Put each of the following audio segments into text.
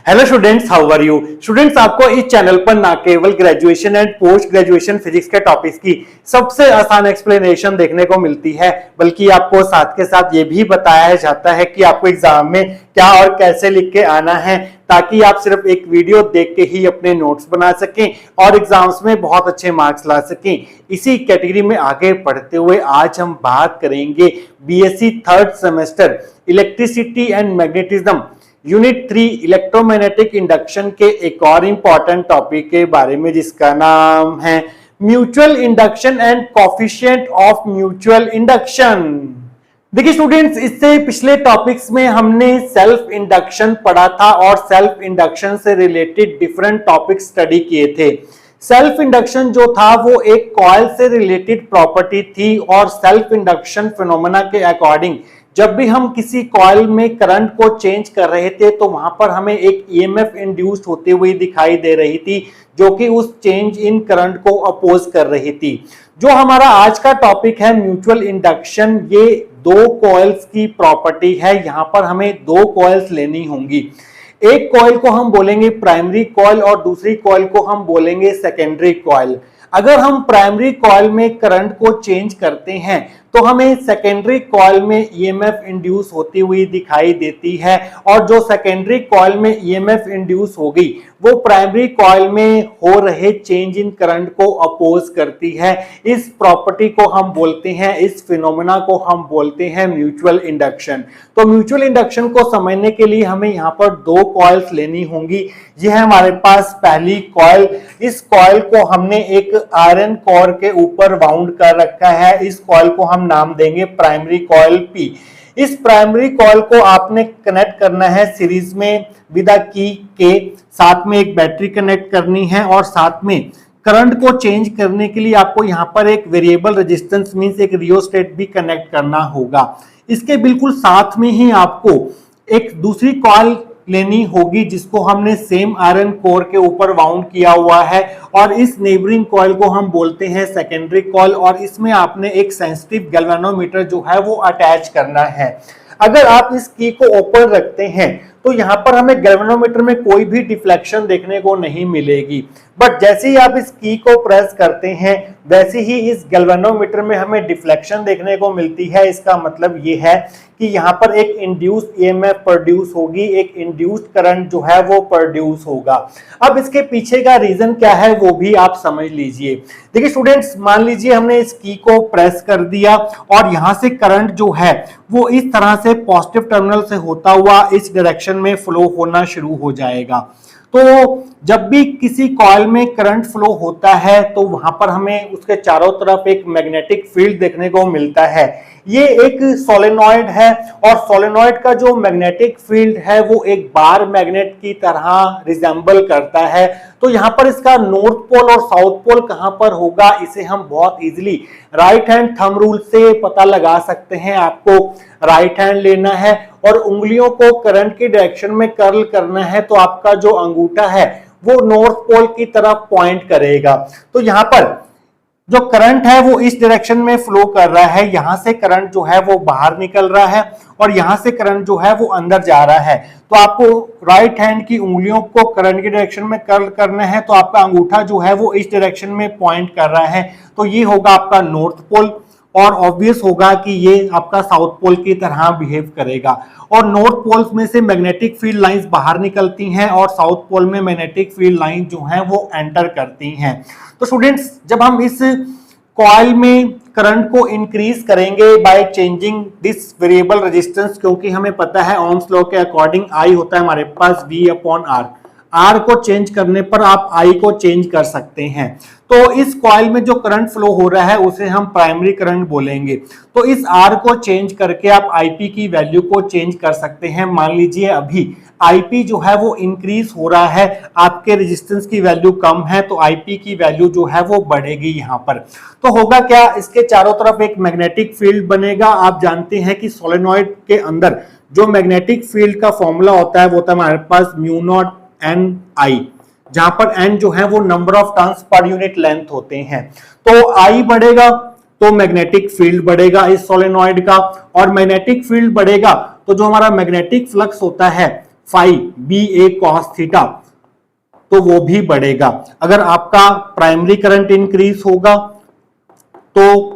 Hello students, how are you students. आपको इस channel पर ना केवल graduation and post graduation physics के टॉपिक्स की सबसे आसान एक्सप्लेनेशन देखने को मिलती है, बल्कि आपको साथ के साथ ये भी बताया जाता है कि आपको एग्जाम में क्या और कैसे लिख के आना है, ताकि आप सिर्फ एक वीडियो देख के ही अपने नोट्स बना सकें और एग्जाम्स में बहुत अच्छे मार्क्स ला सकें। इसी कैटेगरी में आगे बढ़ते हुए आज हम बात करेंगे BSc third semester electricity and magnetism unit 3 electromagnetic induction के एक और इंपॉर्टेंट टॉपिक के बारे में, जिसका नाम है mutual induction and coefficient of mutual induction. देखिए स्टूडेंट्स, इससे पिछले टॉपिक्स में हमने सेल्फ इंडक्शन पढ़ा था और सेल्फ इंडक्शन से रिलेटेड डिफरेंट टॉपिक स्टडी किए थे। सेल्फ इंडक्शन जो था वो एक कॉइल से रिलेटेड प्रॉपर्टी थी और सेल्फ इंडक्शन फिनोमेना के अकॉर्डिंग जब भी हम किसी कॉइल में करंट को चेंज कर रहे थे तो वहां पर हमें एक ईएमएफ इंड्यूस्ड होते हुए दिखाई दे रही थी, जो कि उस चेंज इन करंट को अपोज कर रही थी। जो हमारा आज का टॉपिक है म्यूचुअल इंडक्शन, ये दो कॉइल्स की प्रॉपर्टी है। यहां पर हमें दो कॉइल्स लेनी होंगी। एक कॉइल को हम बोलेंगे प्राइमरी कॉइल और दूसरी कॉइल को हम बोलेंगे सेकेंडरी कॉइल। अगर हम प्राइमरी कॉइल में करंट को चेंज करते हैं तो हमें सेकेंडरी कॉइल में ईएमएफ इंड्यूस होती हुई दिखाई देती है, और जो सेकेंडरी कॉइल में ईएमएफ इंड्यूस हो गई वो प्राइमरी कॉइल में हो रहे चेंज इन करंट को अपोज करती है। इस प्रॉपर्टी को हम बोलते हैं, इस फिनोमेना को हम बोलते हैं म्यूचुअल इंडक्शन। तो म्यूचुअल इंडक्शन को समझने के लिए हमें यहाँ पर दो कॉइल्स लेनी होंगी। यह है हमारे पास पहली कॉइल। इस कॉइल को हमने एक आयरन कोर के ऊपर वाउंड कर रखा है। इस कॉइल को हम नाम देंगे प्राइमरी कॉइल पी। इस प्राइमरी कॉइल को आपने कनेक्ट करना है सीरीज में विद अ की के, साथ में एक बैटरी कनेक्ट करनी है और साथ में करंट को चेंज करने के लिए आपको यहाँ पर एक वेरिएबल रेजिस्टेंस मींस एक रियोस्टेट भी कनेक्ट करना होगा। इसके बिल्कुल साथ में ही आपको एक दूसरी कॉइल लेनी होगी जिसको हमने सेम आयरन कोर के ऊपर वाउंड किया हुआ है, और इस नेबरिंग कॉइल को हम बोलते हैं सेकेंडरी कॉइल, और इसमें आपने एक सेंसिटिव गैल्वेनोमीटर जो है वो अटैच करना है। अगर आप इस की को ओपन रखते हैं तो यहाँ पर हमें गैल्वेनोमीटर में कोई भी डिफ्लेक्शन देखने को नहीं मिलेगी, बट जैसे ही आप इस की को प्रेस करते हैं वैसे ही इस गैल्वेनोमीटर में हमें डिफ्लेक्शन देखने को मिलती है। इसका मतलब ये है कि यहाँ पर एक इंड्यूस्ड ईएमएफ प्रोड्यूस होगी, एक इंड्यूस्ड करंट जो है वो प्रोड्यूस होगा। अब इसके पीछे का रीजन क्या है वो भी आप समझ लीजिए। देखिए स्टूडेंट्स, मान लीजिए हमने इस की को प्रेस कर दिया और यहाँ से करंट जो है वो इस तरह से पॉजिटिव टर्मिनल से होता हुआ इस डायरेक्शन में फ्लो होना शुरू हो जाएगा। तो जब भी किसी कॉइल में करंट फ्लो होता है तो वहां पर हमें उसके चारों तरफ एक मैग्नेटिक फील्ड देखने को मिलता है। ये एक सोलेनॉइड है और सोलेनॉइड का जो मैग्नेटिक फील्ड है वो एक बार मैग्नेट की तरह रिजेंबल करता है। तो यहाँ पर इसका नॉर्थ पोल और साउथ पोल कहाँ पर होगा, इसे हम बहुत easily right hand thumb rule से पता लगा सकते हैं। आपको राइट हैंड लेना है और उंगलियों को करंट की डायरेक्शन में कर्ल करना है, तो आपका जो अंगूठा है वो नॉर्थ पोल की तरफ पॉइंट करेगा। तो यहाँ पर जो करंट है वो इस डायरेक्शन में फ्लो कर रहा है, यहां से करंट जो है वो बाहर निकल रहा है और यहां से करंट जो है वो अंदर जा रहा है। तो आपको राइट हैंड की उंगलियों को करंट की डायरेक्शन में कर्ल करना है, तो आपका अंगूठा जो है वो इस डायरेक्शन में पॉइंट कर रहा है। तो ये होगा आपका नॉर्थ पोल, और ऑब्वियस होगा कि ये आपका साउथ पोल की तरह बिहेव करेगा। और नॉर्थ पोल में से मैग्नेटिक फील्ड लाइंस बाहर निकलती हैं और साउथ पोल में मैग्नेटिक फील्ड लाइन जो हैं वो एंटर करती हैं। तो स्टूडेंट्स, जब हम इस कॉइल में करंट को इंक्रीज करेंगे by changing this variable resistance, क्योंकि हमें पता है ओम्स लॉ के अकॉर्डिंग आई होता है हमारे पास V/R, आर को चेंज करने पर आप आई को चेंज कर सकते हैं। तो इस कॉइल में जो करंट फ्लो हो रहा है उसे हम प्राइमरी करंट बोलेंगे। तो इस आर को चेंज करके आप आईपी की वैल्यू को चेंज कर सकते हैं। मान लीजिए अभी आईपी जो है वो इंक्रीज हो रहा है, आपके रेजिस्टेंस की वैल्यू कम है, तो आईपी की वैल्यू जो है वो बढ़ेगी यहाँ पर। तो होगा क्या, इसके चारों तरफ एक मैग्नेटिक फील्ड बनेगा। आप जानते हैं कि सोलेनॉइड के अंदर जो मैग्नेटिक फील्ड का फॉर्मूला होता है वो होता है हमारे पास μ0 Ni, जहां पर n जो है वो number of turns per unit length होते हैं। तो I बढ़ेगा तो मैग्नेटिक फील्ड बढ़ेगा इस सोलेनॉइड का, और मैग्नेटिक फील्ड बढ़ेगा तो जो हमारा मैग्नेटिक फ्लक्स होता है फाई बी ए कॉस थीटा, तो वो भी बढ़ेगा। अगर आपका प्राइमरी करंट इंक्रीज होगा तो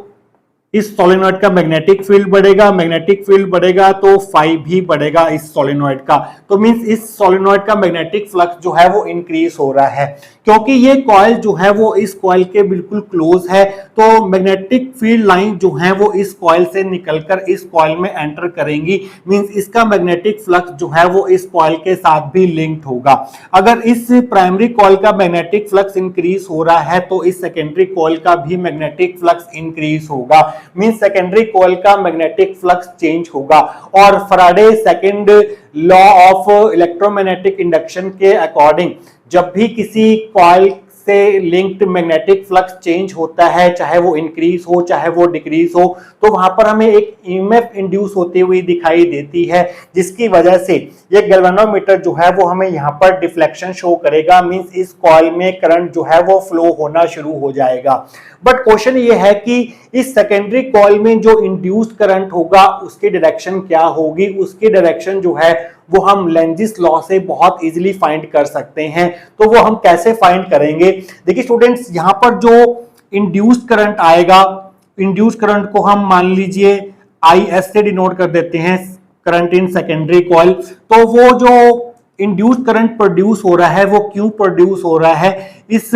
इस सोलेनॉइड का मैग्नेटिक फील्ड बढ़ेगा, मैग्नेटिक फील्ड बढ़ेगा तो फाई भी बढ़ेगा इस सोलेनॉइड का। तो मींस इस सोलेनॉइड का मैग्नेटिक फ्लक्स जो है वो इंक्रीज हो रहा है, क्योंकि ये कॉइल जो है वो इस कॉइल के बिल्कुल क्लोज है, तो मैग्नेटिक फील्ड लाइन जो है वो इस कॉइल से निकलकर इस कॉइल में एंटर करेंगी। मींस इसका मैग्नेटिक फ्लक्स जो है वो इस कॉइल के साथ भी लिंक्ड होगा। अगर इस प्राइमरी कॉइल का मैग्नेटिक फ्लक्स इंक्रीज हो रहा है तो इस सेकेंडरी कॉइल का भी मैग्नेटिक फ्लक्स इंक्रीज होगा। मींस सेकेंडरी कॉइल का मैग्नेटिक फ्लक्स चेंज होगा। और Faraday second law of electromagnetic induction के अकॉर्डिंग जब भी किसी कॉइल से लिंक्ड मैग्नेटिक फ्लक्स चेंज होता है, चाहे वो इंक्रीज हो चाहे वो डिक्रीज हो, तो वहां पर हमें एक ईएमएफ इंड्यूस होती हुई दिखाई देती है, जिसकी वजह से ये गैल्वेनोमीटर जो है वो हमें यहाँ पर डिफ्लेक्शन शो करेगा। मींस इस कॉइल में करंट जो है वो फ्लो होना शुरू हो जाएगा। बट क्वेश्चन ये है कि इस सेकेंडरी कॉइल में जो इंड्यूस्ड करंट होगा उसकी डायरेक्शन क्या होगी। उसकी डायरेक्शन जो है वो हम लेंजिस लॉ से बहुत इजीली फाइंड कर सकते हैं। तो वो हम कैसे फाइंड करेंगे? देखिए स्टूडेंट्स, यहाँ पर जो इंड्यूस्ड करंट आएगा, इंड्यूस्ड करंट को हम मान लीजिए IS से डिनोट कर देते हैं, करंट इन सेकेंडरी कॉइल। तो वो जो इंड्यूस्ड करंट प्रोड्यूस हो रहा है वो क्यों प्रोड्यूस हो रहा है? इस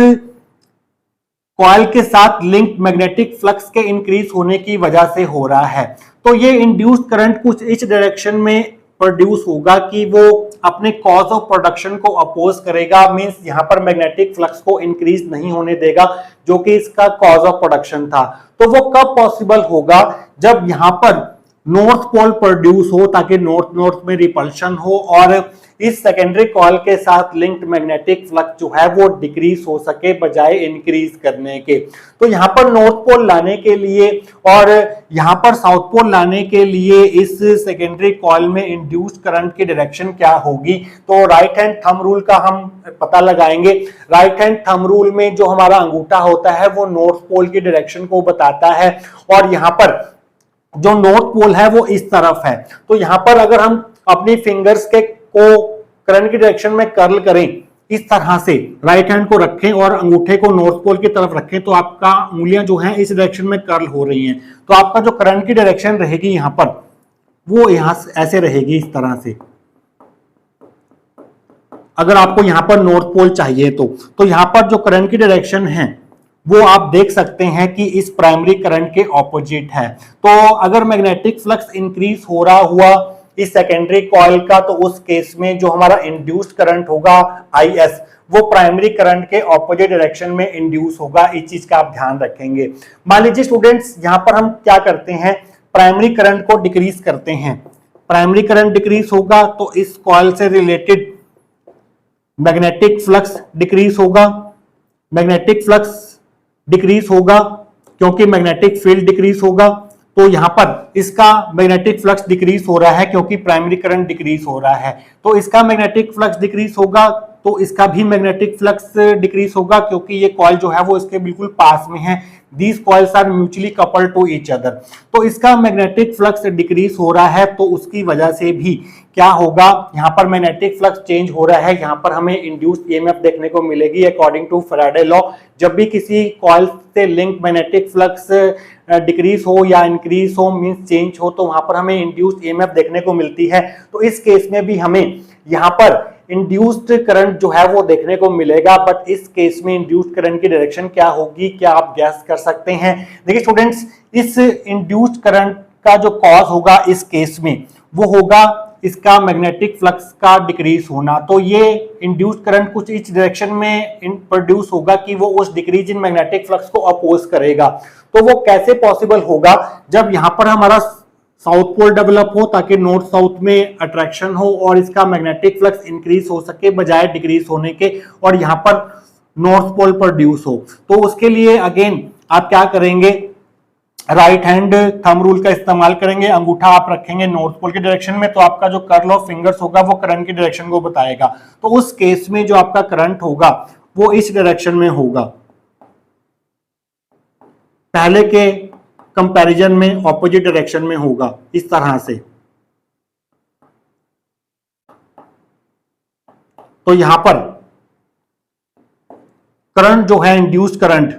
कॉइल के साथ लिंक मैग्नेटिक फ्लक्स के इंक्रीज होने की वजह से हो रहा है। तो ये इंड्यूस्ड करंट कुछ इस डायरेक्शन में प्रोड्यूस होगा कि वो अपने कॉज ऑफ प्रोडक्शन को अपोज करेगा। मींस यहाँ पर मैग्नेटिक फ्लक्स को इंक्रीज नहीं होने देगा, जो कि इसका कॉज ऑफ प्रोडक्शन था। तो वो कब पॉसिबल होगा? जब यहाँ पर नॉर्थ पोल प्रोड्यूस हो, ताकि नॉर्थ नॉर्थ में रिपल्शन हो और इस सेकेंडरी कॉइल के साथ लिंक्ड मैग्नेटिक फ्लक्स जो है वो डिक्रीज हो सके बजाय इंक्रीज करने के। तो यहाँ पर नॉर्थ पोल लाने के लिए और यहाँ पर साउथ पोल लाने के लिए इस सेकेंडरी कॉइल में इंड्यूस्ड करंट की डायरेक्शन क्या होगी? तो राइट हैंड थंब रूल का हम पता लगाएंगे। राइट हैंड थंब रूल में जो हमारा अंगूठा होता है वो नॉर्थ पोल की डायरेक्शन को बताता है, और यहाँ पर जो नॉर्थ पोल है वो इस तरफ है। तो यहां पर अगर हम अपनी फिंगर्स के को करंट की डायरेक्शन में कर्ल करें, इस तरह से राइट हैंड को रखें और अंगूठे को नॉर्थ पोल की तरफ रखें, तो आपका उंगलियां जो हैं इस डायरेक्शन में कर्ल हो रही हैं। तो आपका जो करंट की डायरेक्शन रहेगी यहां पर, वो यहां ऐसे रहेगी, इस तरह से। अगर आपको यहां पर नॉर्थ पोल चाहिए तो यहां पर जो करंट की डायरेक्शन है वो आप देख सकते हैं कि इस प्राइमरी करंट के ऑपोजिट है। तो अगर मैग्नेटिक फ्लक्स इंक्रीज हो रहा हुआ इस सेकेंडरी कॉइल का, तो उस केस में जो हमारा इंड्यूस्ड करंट होगा IS, वो प्राइमरी करंट के ऑपोजिट डायरेक्शन में इंड्यूस होगा। इस चीज का आप ध्यान रखेंगे। मान लीजिए स्टूडेंट्स, यहां पर हम क्या करते हैं, प्राइमरी करंट को डिक्रीज करते हैं। प्राइमरी करंट डिक्रीज होगा तो इस कॉइल से रिलेटेड मैग्नेटिक फ्लक्स डिक्रीज होगा। मैग्नेटिक फ्लक्स डिक्रीज होगा क्योंकि मैग्नेटिक फील्ड डिक्रीज होगा। तो यहां पर इसका मैग्नेटिक फ्लक्स डिक्रीज हो रहा है क्योंकि प्राइमरी करंट डिक्रीज हो रहा है। तो इसका मैग्नेटिक फ्लक्स डिक्रीज होगा तो इसका भी मैग्नेटिक फ्लक्स डिक्रीज होगा, क्योंकि ये कॉइल जो है वो इसके बिल्कुल पास में है। These coils are mutually coupled to each other. तो इसका मैग्नेटिक फ्लक्स डिक्रीज हो रहा है, तो उसकी वजह से भी क्या होगा, यहाँ पर मैग्नेटिक फ्लक्स चेंज हो रहा है। यहाँ पर हमें इंड्यूस्ड ईएमएफ देखने को मिलेगी अकॉर्डिंग टू फैराडे लॉ। जब भी किसी कॉइल से लिंक मैग्नेटिक फ्लक्स डिक्रीज हो या इंक्रीज हो, मींस चेंज हो, तो वहां पर हमें इंड्यूस्ड ईएमएफ देखने को मिलती है। तो इस केस में भी हमें यहाँ पर इंड्यूस्ड करंट जो है वो देखने को मिलेगा। बट इस केस में इंड्यूस्ड करंट की डायरेक्शन क्या होगी, क्या आप गैस कर सकते हैं? देखिए स्टूडेंट्स, इस इंड्यूस्ड करंट का जो कॉज होगा इस केस में वो होगा इसका मैग्नेटिक फ्लक्स का डिक्रीज होना। तो ये इंड्यूस्ड करंट कुछ इस डायरेक्शन में प्रोड्यूस होगा कि वो उस डिक्रीज इन मैग्नेटिक फ्लक्स को अपोज करेगा। तो वो कैसे पॉसिबल होगा? जब यहाँ पर हमारा साउथ पोल डेवलप हो, ताकि नॉर्थ साउथ में अट्रैक्शन हो और इसका मैग्नेटिक फ्लक्स इंक्रीज हो सके बजाय डिक्रीज होने के, और यहाँ पर नॉर्थ पोल प्रोड्यूस हो। तो उसके लिए अगेन आप क्या करेंगे, राइट हैंड थंब रूल का इस्तेमाल करेंगे। अंगूठा आप रखेंगे नॉर्थ पोल के डायरेक्शन में, तो आपका जो कर्ल ऑफ फिंगर्स होगा वो करंट की डायरेक्शन को बताएगा। तो उस केस में जो आपका करंट होगा वो इस डायरेक्शन में होगा। पहले के कंपैरिजन में ऑपोजिट डायरेक्शन में होगा इस तरह से। तो यहां पर करंट जो है इंड्यूस्ड करंट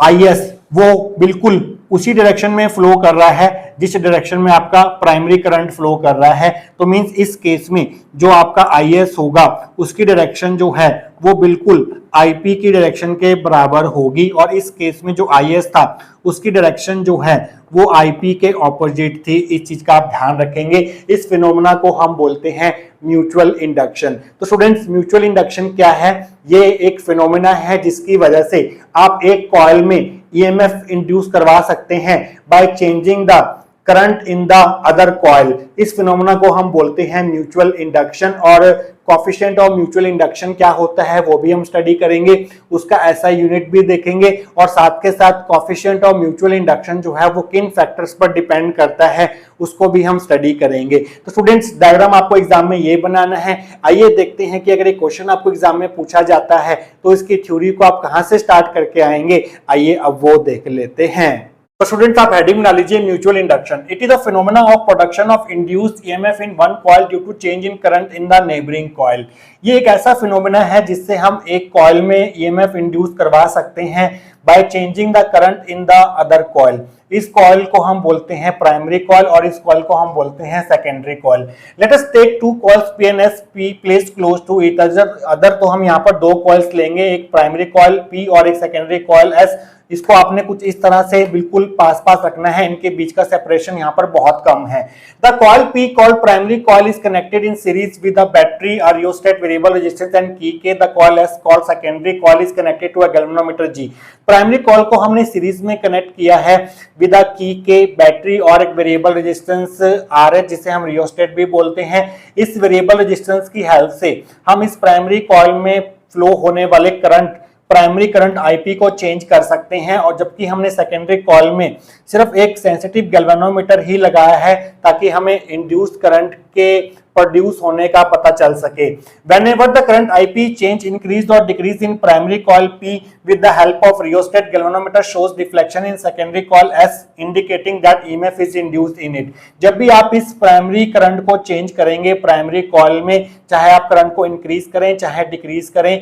IS वो बिल्कुल उसी डायरेक्शन में फ्लो कर रहा है जिस डायरेक्शन में आपका प्राइमरी करंट फ्लो कर रहा है। तो मींस इस केस में जो आपका IS होगा उसकी डायरेक्शन जो है वो बिल्कुल IP की डायरेक्शन के बराबर होगी, और इस केस में जो IS था उसकी डायरेक्शन जो है वो IP के ऑपोजिट थी। इस चीज का आप ध्यान रखेंगे। इस फिनोमेना को हम बोलते हैं म्यूचुअल इंडक्शन। तो स्टूडेंट्स, म्यूचुअल इंडक्शन क्या है? ये एक फिनोमेना है जिसकी वजह से आप एक कॉइल में EMF इंड्यूस करवा सकते हैं by changing the current in the other coil. इस फिनोमेना को हम बोलते हैं म्यूचुअल इंडक्शन, और कोएफिशिएंट ऑफ म्यूचुअल इंडक्शन क्या होता है वो भी हम स्टडी करेंगे, उसका SI यूनिट भी देखेंगे, और साथ के साथ कोएफिशिएंट ऑफ म्यूचुअल इंडक्शन जो है वो किन फैक्टर्स पर डिपेंड करता है उसको भी हम स्टडी करेंगे। तो स्टूडेंट्स, डायग्राम आपको एग्जाम में ये बनाना है। आइए देखते हैं कि अगर एक क्वेश्चन आपको एग्जाम में पूछा जाता है तो इसकी थ्योरी को आप कहां से स्टार्ट करके आएंगे, आइए अब वो देख लेते हैं। तो स्टूडेंट्स, आप हेडिंग बना लीजिए mutual induction. It is a phenomena of production of induced EMF in one coil due to change in current in the neighbouring coil. ये एक ऐसा फिनोमेना है जिससे हम एक कॉइल में EMF इंड्यूस करवा सकते हैं by changing the current in the other coil. इस कॉइल को हम बोलते हैं प्राइमरी कॉइल और इस कॉइल को हम बोलते हैं secondary coil. Let us take two coils P and S, P placed close to each other. तो हम यहाँ पर दो कॉइल्स लेंगे, एक प्राइमरी कॉइल P और एक सेकेंडरी कॉइल S। इसको आपने कुछ इस तरह से बिल्कुल पास पास रखना है, इनके बीच का सेपरेशन यहाँ पर बहुत कम है। The coil P called primary coil is connected in series with a battery, a rheostat, variable resistance and key K. The coil S called secondary coil is connected to a galvanometer G। Primary coil को हमने series में connect किया है with a की के, battery और एक variable resistance RH जिसे हम रियोस्टेट भी बोलते हैं। इस वेरिएबल रेजिस्टेंस की हेल्प से हम इस प्राइमरी कॉइल में फ्लो होने वाले करंट, प्राइमरी करंट IP को चेंज कर सकते हैं, और जबकि हमने सेकेंडरी कॉइल में सिर्फ एक सेंसिटिव गैल्वेनोमीटर ही लगाया है ताकि हमें इंड्यूस्ड करंट के प्रोड्यूस होने का पता चल सके। Whenever the current IP change increased or decreased in primary coil P with the help of rheostat, galvanometer shows deflection in secondary coil S, indicating that EMF is induced in it। जब भी आप इस primary current को change करेंगे primary coil में, चाहे आप current को इंक्रीज करें चाहे डिक्रीज करें,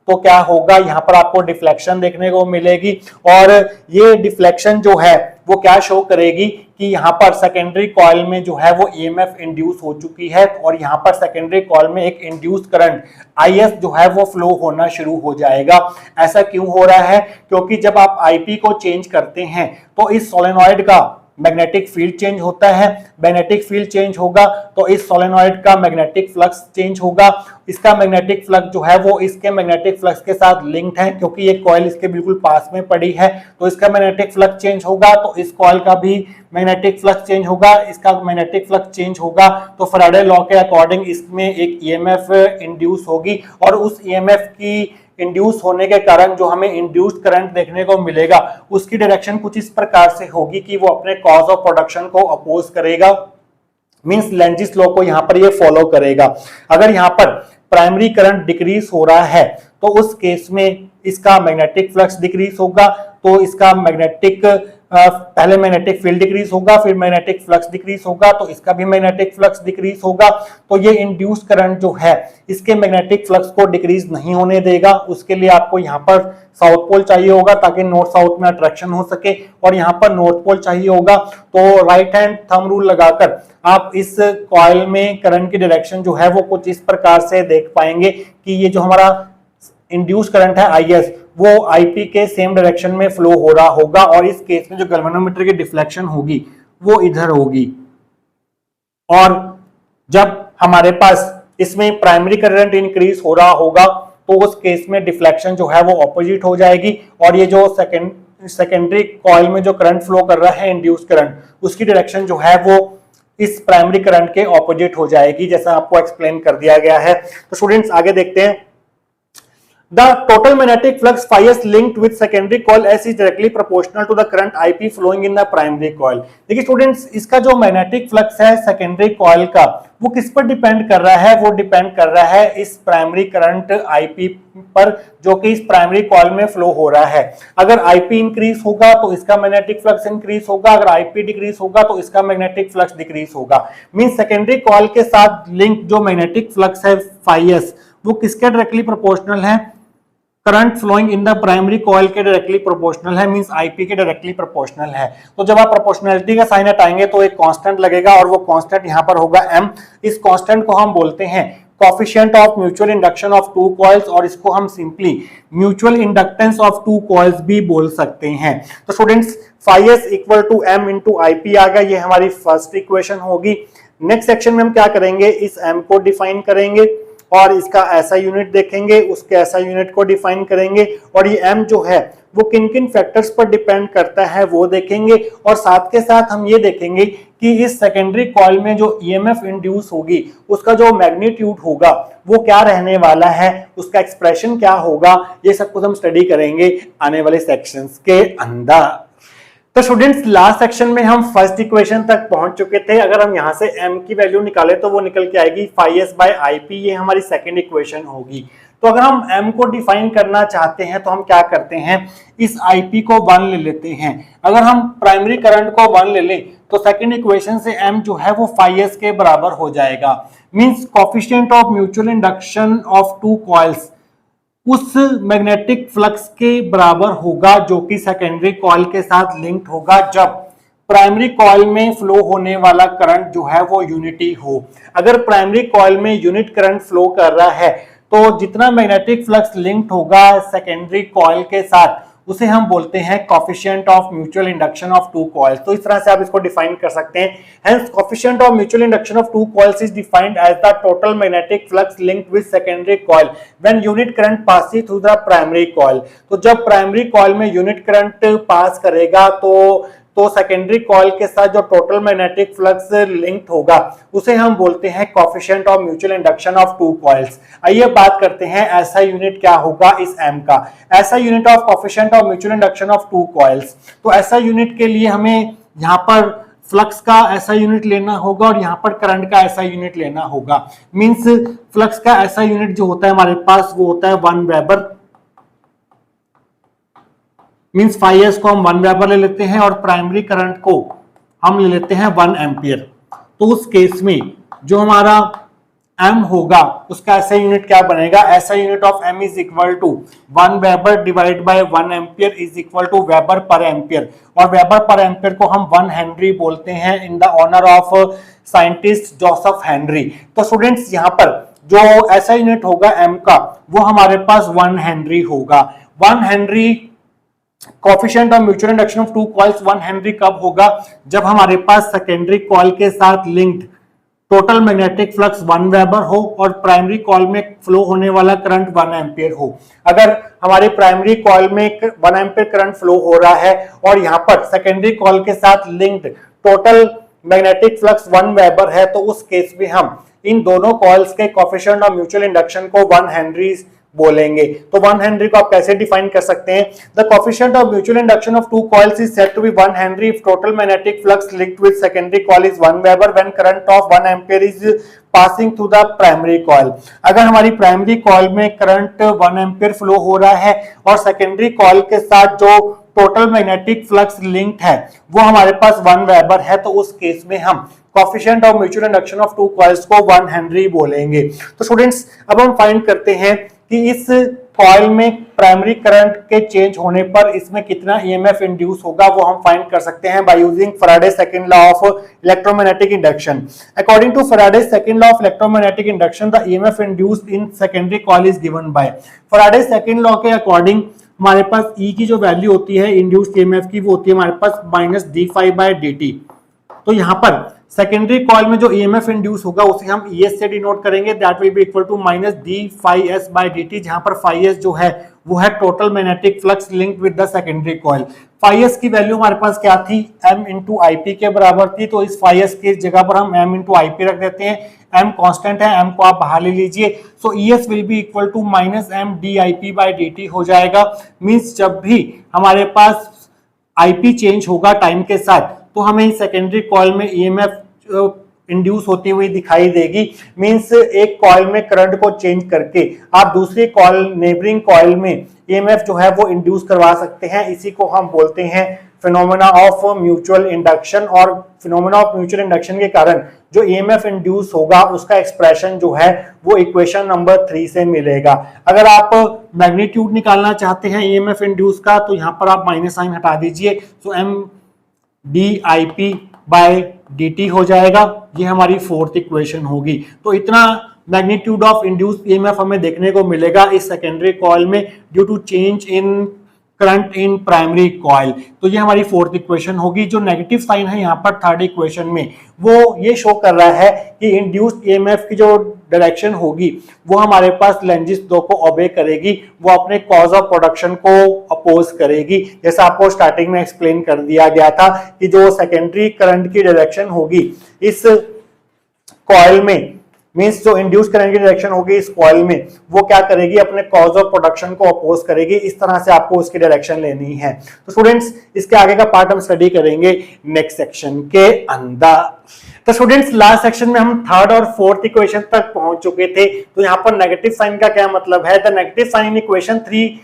तो क्या होगा, यहाँ पर आपको डिफ्लेक्शन देखने को मिलेगी। और ये डिफ्लेक्शन जो है वो क्या शो करेगी कि यहाँ पर सेकेंडरी कॉइल में जो है वो EMF इंड्यूस हो चुकी है, और यहाँ पर सेकेंडरी कॉइल में एक इंड्यूस करंट IS जो है वो फ्लो होना शुरू हो जाएगा। ऐसा क्यों हो रहा है? क्योंकि जब आप IP को चेंज करते हैं तो इस सोलेनॉइड का मैग्नेटिक फील्ड चेंज होता है। मैग्नेटिक फील्ड चेंज होगा तो इस सोलेनॉइड का मैग्नेटिक फ्लक्स चेंज होगा। इसका मैग्नेटिक फ्लक्स जो है वो इसके मैग्नेटिक फ्लक्स के साथ लिंक्ड है, क्योंकि ये कॉइल इसके बिल्कुल पास में पड़ी है, तो इसका मैग्नेटिक फ्लक्स चेंज होगा तो इस कॉइल का भी मैग्नेटिक फ्लक्स चेंज होगा। इसका मैग्नेटिक फ्लक्स चेंज होगा तो फैराडे लॉ के अकॉर्डिंग इसमें एक EMF इंड्यूस होगी, और उस EMF की इंड्यूस होने के कारण जो हमें इंड्यूस्ड करंट देखने को मिलेगा उसकी डायरेक्शन कुछ इस प्रकार से होगी कि वो अपने कॉज ऑफ प्रोडक्शन को अपोज करेगा, मींस लेंजिस लॉ को यहाँ पर ये फॉलो करेगा। अगर यहाँ पर प्राइमरी करंट डिक्रीज हो रहा है तो उस केस में इसका मैग्नेटिक फ्लक्स डिक्रीज होगा, तो इसका मैग्नेटिक पहले मैग्नेटिक फील्ड डिक्रीज होगा, फिर मैग्नेटिक फ्लक्स डिक्रीज होगा, तो इसका भी मैग्नेटिक फ्लक्स डिक्रीज होगा। तो ये इंड्यूस करंट जो है इसके मैग्नेटिक फ्लक्स को डिक्रीज नहीं होने देगा। उसके लिए आपको यहाँ पर साउथ पोल चाहिए होगा ताकि नॉर्थ साउथ में अट्रैक्शन हो सके, और यहाँ पर नॉर्थ पोल चाहिए होगा। तो राइट हैंड थंब रूल लगाकर आप इस कॉइल में करंट की डायरेक्शन जो है वो कुछ इस प्रकार से देख पाएंगे कि ये जो हमारा इंड्यूस करंट है IS वो IP के सेम डायरेक्शन में फ्लो हो रहा होगा, और इस केस में जो गैल्वेनोमीटर की डिफ्लेक्शन होगी वो इधर होगी। और जब हमारे पास इसमें प्राइमरी करंट इंक्रीज हो रहा होगा तो उस केस में डिफ्लेक्शन जो है वो ऑपोजिट हो जाएगी, और ये जो सेकेंडरी कॉइल में जो करंट फ्लो कर रहा है इंड्यूस करंट, उसकी डायरेक्शन जो है वो इस प्राइमरी करंट के ऑपोजिट हो जाएगी, जैसा आपको एक्सप्लेन कर दिया गया है। तो स्टूडेंट्स आगे देखते हैं। The total magnetic flux phi s linked with secondary coil S is directly proportional to the current IP flowing in the primary coil। देखिए स्टूडेंट्स, इसका जो मैग्नेटिक फ्लक्स है सेकेंडरी कॉइल का, वो किस पर डिपेंड कर रहा है? वो डिपेंड कर रहा है इस प्राइमरी करंट IP पर, जो कि इस प्राइमरी कॉइल में फ्लो हो रहा है। अगर IP इंक्रीज होगा तो इसका मैग्नेटिक फ्लक्स इंक्रीज होगा, अगर IP डिक्रीज होगा तो इसका मैग्नेटिक फ्लक्स डिक्रीज होगा। मींस सेकेंडरी कॉइल के साथ लिंक जो मैग्नेटिक फ्लक्स है फाई एस, वो किसके डायरेक्टली प्रोपोर्शनल है? Current flowing in the primary coil के डायरेक्टली प्रोपोर्शनल है, मींस आईपी के डायरेक्टली प्रोपोर्शनल है। तो जब आप प्रोपोर्शनलिटी का साइन हटाएंगे तो एक कांस्टेंट लगेगा और वो कांस्टेंट यहां पर होगा m। इस कांस्टेंट को हम बोलते हैं coefficient of mutual induction of two coils, और इसको हम simply mutual inductance of two coils भी बोल सकते हैं। तो students, phi S equal to m into IP आ गया, ये हमारी फर्स्ट इक्वेशन होगी। नेक्स्ट सेक्शन में हम क्या करेंगे, इस m को डिफाइन करेंगे और इसका ऐसा यूनिट देखेंगे, उसके ऐसा यूनिट को डिफाइन करेंगे, और ये m जो है वो किन किन फैक्टर्स पर डिपेंड करता है वो देखेंगे। और साथ के साथ हम ये देखेंगे कि इस सेकेंडरी कॉइल में जो ईएमएफ इंड्यूस होगी उसका जो मैग्नीट्यूड होगा वो क्या रहने वाला है, उसका एक्सप्रेशन क्या होगा, ये सब कुछ हम स्टडी करेंगे आने वाले सेक्शंस के अंदर। तो स्टूडेंट्स, लास्ट सेक्शन में हम फर्स्ट इक्वेशन तक पहुंच चुके थे। अगर हम यहां से m की वैल्यू निकालें तो वो निकल के आएगी फाई एस बाय आईपी, ये हमारी सेकंड इक्वेशन होगी। तो अगर हम m को डिफाइन करना चाहते हैं तो हम क्या करते हैं, इस ip को 1 ले लेते हैं। अगर हम प्राइमरी करंट को 1 ले लें तो सेकंड इक्वेशन से m जो है वो फाई एस के बराबर हो जाएगा। Means coefficient of mutual induction of two coils उस मैग्नेटिक फ्लक्स के बराबर होगा जो कि सेकेंडरी कॉइल के साथ लिंक्ड होगा जब प्राइमरी कॉइल में फ्लो होने वाला करंट जो है वो यूनिटी हो। अगर प्राइमरी कॉइल में यूनिट करंट फ्लो कर रहा है तो जितना मैग्नेटिक फ्लक्स लिंक्ड होगा सेकेंडरी कॉइल के साथ उसे हम बोलते हैं coefficient of mutual induction of two coils. तो इस तरह से आप इसको डिफाइन कर सकते हैं। Hence coefficient of mutual induction of two coils is defined as the total magnetic flux linked with secondary coil when unit current passing through the primary coil. तो जब प्राइमरी कॉइल में यूनिट करंट पास करेगा तो secondary coil के साथ जो total magnetic flux linked होगा उसे हम बोलते हैं coefficient of mutual induction of two coils. आइए बात करते हैं ऐसा यूनिट क्या होगा इस m का। ऐसा unit of coefficient of mutual induction of two coils, तो ऐसा यूनिट के लिए हमें यहाँ पर फ्लक्स का ऐसा यूनिट लेना होगा और यहाँ पर करंट का ऐसा यूनिट लेना होगा। मींस फ्लक्स का ऐसा यूनिट जो होता है हमारे पास वो होता है 1 वेबर। मींस फाई एस को हम 1 वेबर ले लेते हैं और प्राइमरी करंट को हम ले लेते हैं 1 एम्पियर। तो उस केस में जो हमारा m होगा उसका ऐसा यूनिट क्या बनेगा, ऐसा unit of m is equal to 1 weber divide by 1 ampere is equal to weber per ampere, और वेबर पर एम्पियर को हम 1 हेनरी बोलते हैं in the honour of scientist Joseph Henry. तो स्टूडेंट्स, यहाँ पर जो ऐसा यूनिट होगा m का वो हमारे पास 1 हेनरी होगा। 1 Henry coefficient of mutual induction of two coils 1 Henry कब होगा, जब हमारे पास सेकेंडरी कॉइल के साथ linked total magnetic flux 1 weber हो और प्राइमरी कॉइल में फ्लो होने वाला करंट 1 एम्पियर हो। अगर हमारे प्राइमरी कॉइल में 1 एम्पियर करंट फ्लो हो रहा है और यहाँ पर सेकेंडरी कॉइल के साथ linked total magnetic flux 1 weber है, तो उस केस में हम इन दोनों कॉइल्स के कोएफिशिएंट ऑफ म्यूचुअल इंडक्शन को 1 हेनरी बोलेंगे। तो 1 हेनरी को आप कैसे डिफाइन कर सकते हैं, the coefficient of mutual induction of two coils is said to be 1 henry if total magnetic flux linked with secondary coil is 1 weber when current of 1 ampere is passing through the primary coil. अगर हमारी primary coil में current 1 ampere flow हो रहा है और secondary coil के साथ जो टोटल मैग्नेटिक फ्लक्स लिंक्ड है वो हमारे पास 1 वेबर है, तो उस केस में हम coefficient of mutual induction of two coils को 1 हेनरी बोलेंगे। तो स्टूडेंट्स, अब हम फाइंड करते हैं कि इस कॉइल में प्राइमरी करंट के चेंज होने पर इसमें कितना ईएमएफ इंड्यूस होगा, वो हम फाइंड कर सकते हैं by using Faraday second law of electromagnetic induction. According to Faraday second law of electromagnetic induction the EMF induced in secondary coil is given by. Faraday second law के according हमारे पास E की जो value होती है induced EMF की, वो होती है हमारे पास -d∅/dt। तो यहाँ पर सेकेंडरी कॉइल में जो ईएमएफ इंड्यूस होगा उसे हम ES से डिनोट करेंगे, that will be equal to -d∅s/dt, जहां पर ∅s जो है वो है total magnetic flux linked with the secondary coil. Phi S की वैल्यू हमारे पास क्या थी, m इंटू IP के बराबर थी, तो इस फाइस की जगह पर हम m इंटू IP रख देते हैं। m कांस्टेंट है, m को आप बाहर ले लीजिए, so ES will be equal to minus m dIP/dt हो जाएगा। मींस जब भी हमारे पास IP चेंज होगा टाइम के साथ तो हमें सेकेंडरी कॉइल में EMF इंड्यूस होती हुई दिखाई देगी। मींस एक कॉइल में करंट को चेंज करके आप दूसरी कॉइल, नेबरिंग कॉइल में EMF जो है वो इंड्यूस करवा सकते हैं। इसी को हम बोलते हैं फिनोमेना ऑफ म्यूचुअल इंडक्शन। और फिनोमेना ऑफ म्यूचुअल इंडक्शन के कारण जो EMF इंड्यूस होगा उसका एक्सप्रेशन जो है वो इक्वेशन नंबर 3 से मिलेगा। अगर आप मैग्नीट्यूड निकालना चाहते हैं EMF इंड्यूस का तो यहाँ पर आप माइनस साइन हटा दीजिए, तो m dIP/dt हो जाएगा। ये हमारी फोर्थ इक्वेशन होगी। तो इतना मैग्नीट्यूड ऑफ इंड्यूस्ड EMF हमें देखने को मिलेगा इस सेकेंडरी कॉइल में due to change in current in primary coil. तो ये हमारी फोर्थ इक्वेशन होगी। जो नेगेटिव साइन है यहाँ पर थर्ड इक्वेशन में, वो ये शो कर रहा है कि इंड्यूस्ड EMF की जो डायरेक्शन होगी वो हमारे पास लेंजिस लॉ को ओबे करेगी, वो अपने कॉज ऑफ प्रोडक्शन को अपोज करेगी। जैसा आपको स्टार्टिंग में एक्सप्लेन कर दिया गया था कि जो सेकेंडरी करंट की डायरेक्शन होगी इस कॉइल में, मींस जो इंड्यूस करंट की डायरेक्शन होगी इस कॉइल में, वो क्या करेगी, अपने कॉज ऑफ प्रोडक्शन को अपोज करेगी। इस तरह से आपको उसकी डायरेक्शन लेनी है। तो स्टूडेंट्स इसके आगे का पार्ट हम स्टडी करेंगे नेक्स्ट सेक्शन के अंदर। तो स्टूडेंट्स लास्ट सेक्शन में हम थर्ड और फोर्थ इक्वेशन तक पहुंच चुके थे। तो यहाँ पर नेगेटिव साइन का क्या मतलब है, the negative sign in equation 3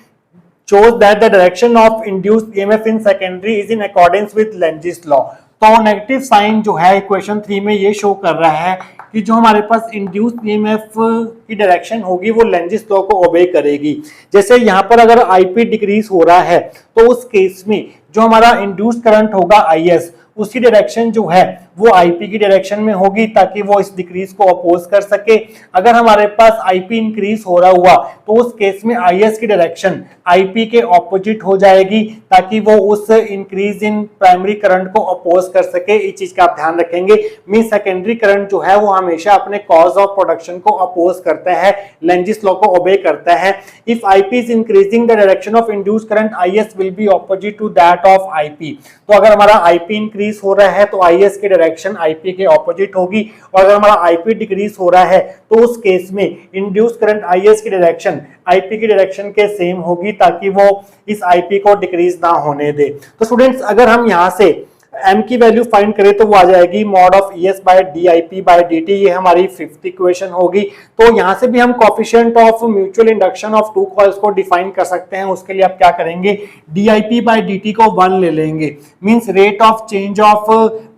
shows that the direction of induced EMF in secondary is in accordance with Lenz's law। तो नेगेटिव साइन जो है इक्वेशन 3 में ये शो कर रहा है कि जो हमारे पास इंड्यूस्ड EMF की डायरेक्शन होगी वो लेंजिस लॉ को ओबे करेगी। जैसे यहाँ पर अगर IP डिक्रीज हो रहा है तो उस केस में जो हमारा इंड्यूस्ड करंट होगा IS, उसकी डायरेक्शन जो है वो IP की डायरेक्शन में होगी ताकि वो इस डिक्रीज को अपोज कर सके। अगर हमारे पास IP इंक्रीज हो रहा हुआ तो उस केस में IS की डायरेक्शन IP के ऑपोजिट हो जाएगी ताकि वो उस इंक्रीज इन प्राइमरी करंट को अपोज कर सके। इस चीज का आप ध्यान रखेंगे। मीन सेकेंडरी करंट जो है वो हमेशा अपने कॉज ऑफ प्रोडक्शन को अपोज करता है, लेंजिस लॉ को ओबे करता है। If IP is increasing the direction of induced current IS will be opposite to that of IP। तो अगर हमारा IP इंक्रीज हो रहा है तो IS की डायरेक्शन IP के ऑपोजिट होगी, और अगर हमारा IP डिक्रीज हो रहा है तो उस केस में इंड्यूस करंट IS की डायरेक्शन IP की डायरेक्शन के सेम होगी ताकि वो इस IP को डिक्रीज ना होने दे। तो स्टूडेंट्स अगर हम यहाँ से m की वैल्यू फाइंड करें तो वो आ जाएगी मॉड ऑफ ES/dIP/dt। ये हमारी फिफ्थ इक्वेशन होगी। तो यहाँ से भी हम coefficient of mutual induction of two coils को डिफाइन कर सकते हैं। उसके लिए आप क्या करेंगे, dIP/dt को 1 ले लेंगे, means rate of change of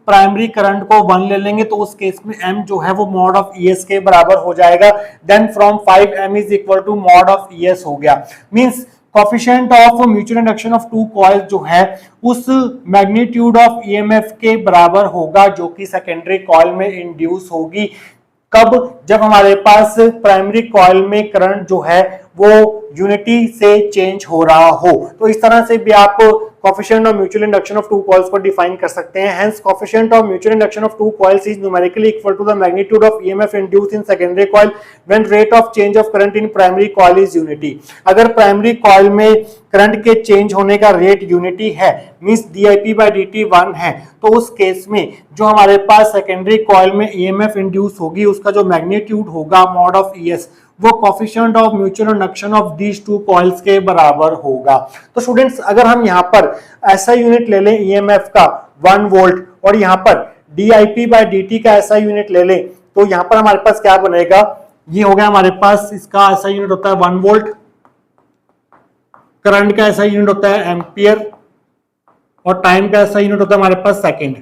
primary current को 1 ले लेंगे, तो उस केस में m जो है वो मॉड ऑफ ES के बराबर हो जाएगा। Then from 5m is equal to mod of ES हो गया। Means coefficient of mutual induction of two coils जो है उस मैग्नीट्यूड ऑफ EMF के बराबर होगा जो कि सेकेंडरी कॉइल में इंड्यूस होगी। कब, जब हमारे पास प्राइमरी कॉइल में करंट जो है वो यूनिटी से चेंज हो रहा हो। तो इस तरह से भी आप coefficient of mutual induction of two coils को डिफाइन कर सकते हैं। Hence coefficient of mutual induction of two coils is numerically equal to the magnitude of EMF induced in secondary coil when rate of change of current in primary coil is unity. अगर primary coil में current के change होने का rate unity है, means dIP/dt 1 है, तो उस case में जो हमारे पास सेकेंडरी कॉइल में EMF इंड्यूस होगी उसका जो मैग्नीट्यूड होगा मॉड ऑफ ES वो coefficient of mutual induction of these two coils के बराबर होगा। तो स्टूडेंट्स अगर हम यहाँ पर ऐसा यूनिट ले लें EMF का 1 वोल्ट और यहाँ पर dIP/dt का ऐसा यूनिट ले लें तो यहाँ पर हमारे पास क्या बनेगा, ये हो गया हमारे पास, इसका ऐसा यूनिट होता है 1 वोल्ट, करंट का ऐसा यूनिट होता है एम्पियर और टाइम का ऐसा यूनिट होता है हमारे पास सेकेंड।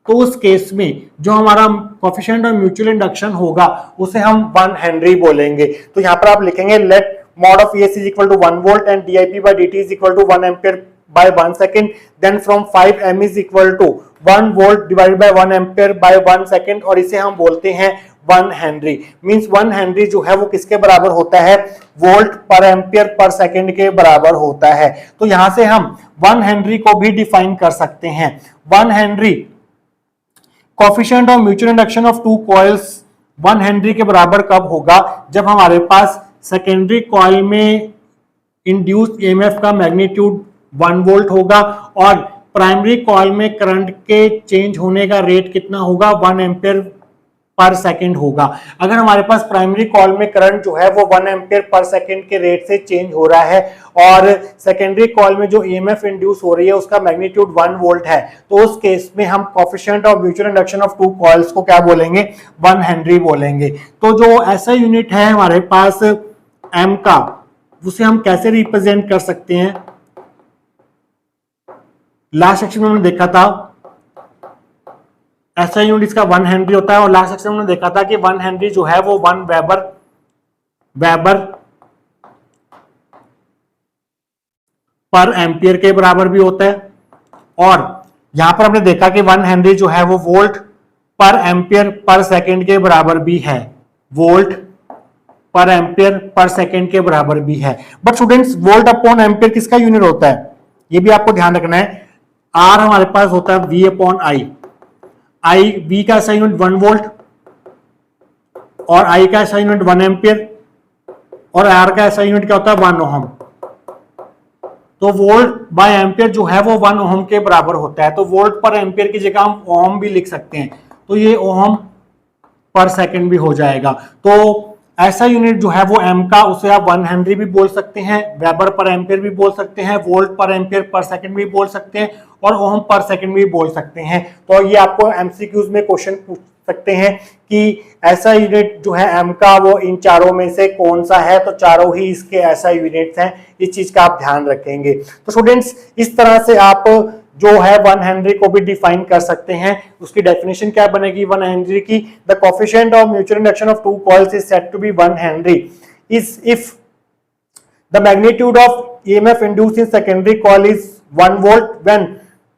तो उस केस में जो हमारा कोफिशिएंट ऑफ म्यूचुअल इंडक्शन होगा उसे हम 1 हेनरी बोलेंगे। तो यहाँ पर आप लिखेंगे let mod of ES is equal to 1 volt and dIP/dt is equal to 1 ampere by 1 second, then from 5m is equal to 1 volt divided by 1 ampere by 1 second, और इसे हम बोलते हैं 1 हेनरी। मींस 1 हेनरी जो है वो किसके बराबर होता है, वोल्ट पर एम्पियर पर सेकंड के बराबर होता है। तो यहां से हम 1 हेनरी को भी डिफाइन कर सकते हैं। 1 Henry coefficient of mutual induction of two coils 1 Henry के बराबर कब होगा, जब हमारे पास सेकेंडरी कॉइल में इंड्यूस्ड ईएमएफ का मैग्नीट्यूड 1 वोल्ट होगा और प्राइमरी कॉइल में करंट के चेंज होने का रेट कितना होगा, 1 एम्पियर पर सेकंड होगा। अगर हमारे पास प्राइमरी कॉइल में करंट जो है वो 1 एम्पियर पर सेकंड के रेट से चेंज हो रहा है और सेकेंडरी कॉइल में जो ईएमएफ इंड्यूस हो रही है उसका मैग्नीट्यूड 1 वोल्ट है, तो उस केस में हम coefficient of mutual induction of two coils को क्या बोलेंगे, 1 हेनरी बोलेंगे। तो जो ऐसा यूनिट है हमारे पास एम का, उसे हम कैसे रिप्रेजेंट कर सकते हैं, लास्ट सेक्शन में हमने देखा था ऐसा यूनिट इसका 1 हेनरी होता है और लास्ट सेक्शन में देखा था कि 1 हेनरी जो है वो 1 वेबर पर एम्पियर के बराबर भी होता है और यहां पर हमने देखा कि 1 हेनरी जो है वो वोल्ट पर एम्पियर पर सेकंड के बराबर भी है, वोल्ट पर एम्पियर पर सेकंड के बराबर भी है। But students volt upon ampere किसका यूनिट होता है, ये भी आपको ध्यान रखना है। आर हमारे पास होता है वी अपॉन आई वी का ऐसा यूनिट 1 वोल्ट और आई का ऐसा यूनिट 1 एम्पियर और आर का ऐसा यूनिट क्या होता है 1 ओम। तो वोल्ट बाय एम्पियर जो है वो 1 ओम के बराबर होता है, तो वोल्ट पर एम्पियर की जगह हम ओम भी लिख सकते हैं, तो ये ओम पर सेकंड भी हो जाएगा। तो ऐसा यूनिट जो है वो एम का, उसे आप 1 हेनरी भी बोल सकते हैं, वेबर पर एम्पियर भी बोल सकते हैं, वोल्ट पर एम्पियर पर सेकंड भी बोल सकते हैं और ओम पर सेकंड भी बोल सकते हैं। तो ये आपको एमसीक्यूज में क्वेश्चन पूछ सकते हैं कि ऐसा यूनिट जो है एम का वो इन चारों में से कौन सा है, तो चारों ही इसके ऐसा यूनिट्स हैं, इस चीज का आप ध्यान रखेंगे। तो स्टूडेंट्स इस तरह से आप जो है 1 हेनरी को भी डिफाइन कर सकते हैं। उसकी डेफिनेशन क्या बनेगी 1 हेनरी की, the coefficient of mutual induction of two coils is said to be 1 henry is if the magnitude of EMF induced in secondary coil is 1 volt when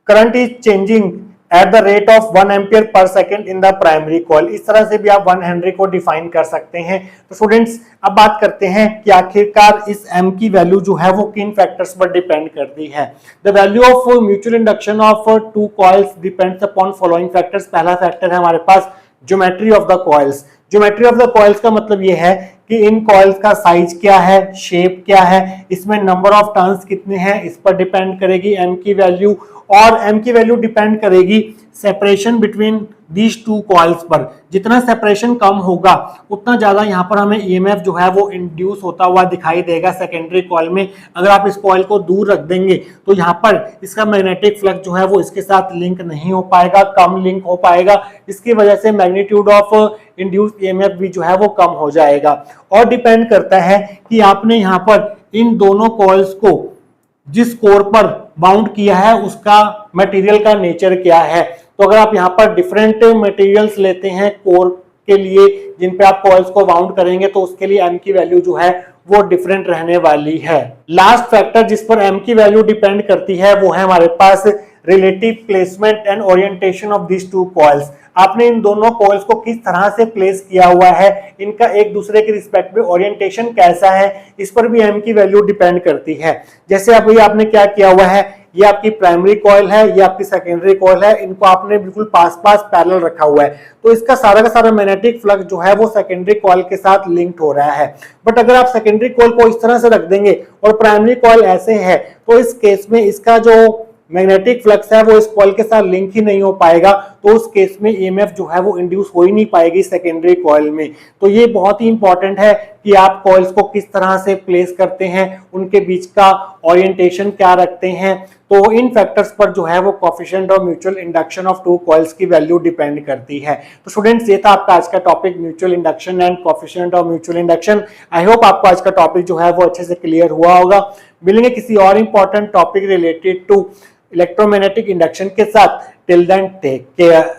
current is changing at the rate of 1 ampere per second in the primary coil. इस तरह से भी आप 1 Henry को define कर सकते हैं। तो स्टूडेंट्स अब बात करते हैं कि आखिरकार इस m की वैल्यू जो है वो किन फैक्टर्स पर डिपेंड करती है। The value of mutual induction of two coils depends upon following factors. पहला फैक्टर है हमारे पास geometry of the coils. Geometry of the coils का मतलब ये है कि इन कॉइल्स का साइज क्या है, शेप क्या है, इसमें नंबर ऑफ टर्न्स कितने हैं, इस पर डिपेंड करेगी m की वैल्यू। और m की वैल्यू डिपेंड करेगी separation between these two coils पर। जितना सेपरेशन कम होगा उतना ज्यादा यहाँ पर हमें ईएमएफ जो है वो इंड्यूस होता हुआ दिखाई देगा सेकेंडरी कॉइल में। अगर आप इस कॉइल को दूर रख देंगे तो यहाँ पर इसका मैग्नेटिक फ्लक्स जो है वो इसके साथ लिंक नहीं हो पाएगा, कम लिंक हो पाएगा। इसकी वजह से मैग्नीट्यूड ऑफ इंड्यूस्ड ईएमएफ भी जो है वो कम हो जाएगा। और डिपेंड करता है कि आपने यहाँ पर इन दोनों कॉइल्स को जिस कोर पर बाउंड किया है उसका मटेरियल का नेचर क्या है। तो अगर आप यहाँ पर डिफरेंट मटेरियल्स लेते हैं कोर के लिए जिन पे आप कॉइल्स को बाउंड करेंगे तो उसके लिए m की वैल्यू जो है वो डिफरेंट रहने वाली है। लास्ट फैक्टर जिस पर m की वैल्यू डिपेंड करती है वो है हमारे पास relative placement and orientation of this two coils. आपने इन दोनों कॉइल्स को किस तरह से प्लेस किया हुआ है, इनका एक दूसरे के रिस्पेक्ट में ओरिएंटेशन कैसा है, इस पर भी m की वैल्यू डिपेंड करती है। जैसे अभी आपने क्या किया हुआ है, ये आपकी प्राइमरी कॉइल है, ये आपकी सेकेंडरी कॉइल है, इनको आपने बिल्कुल पास पास पैरेलल रखा हुआ है, तो इसका सारा का सारा मैग्नेटिक फ्लक्स जो है वो सेकेंडरी कॉइल के साथ लिंक्ड हो रहा है। बट अगर आप सेकेंडरी कॉइल को इस तरह से रख देंगे और प्राइमरी कॉइल ऐसे है तो इस केस में इसका जो मैग्नेटिक फ्लक्स है वो इस कॉइल के साथ लिंक ही नहीं हो पाएगा, तो उस केस में ईएमएफ जो है वो इंड्यूस हो ही नहीं पाएगी सेकेंडरी कॉइल में। तो ये बहुत ही इंपॉर्टेंट है कि आप कॉइल्स को किस तरह से प्लेस करते हैं, उनके बीच का ओरिएंटेशन क्या रखते हैं। तो इन फैक्टर्स पर जो है वो coefficient of mutual induction of two coils की वैल्यू डिपेंड करती है। तो स्टूडेंट्स ये था आपका आज का topic mutual induction and coefficient of mutual induction. I hope आपको आज का टॉपिक जो है वो अच्छे से क्लियर हुआ होगा। मिलेंगे किसी और important topic related to electromagnetic induction के साथ। Till then take care.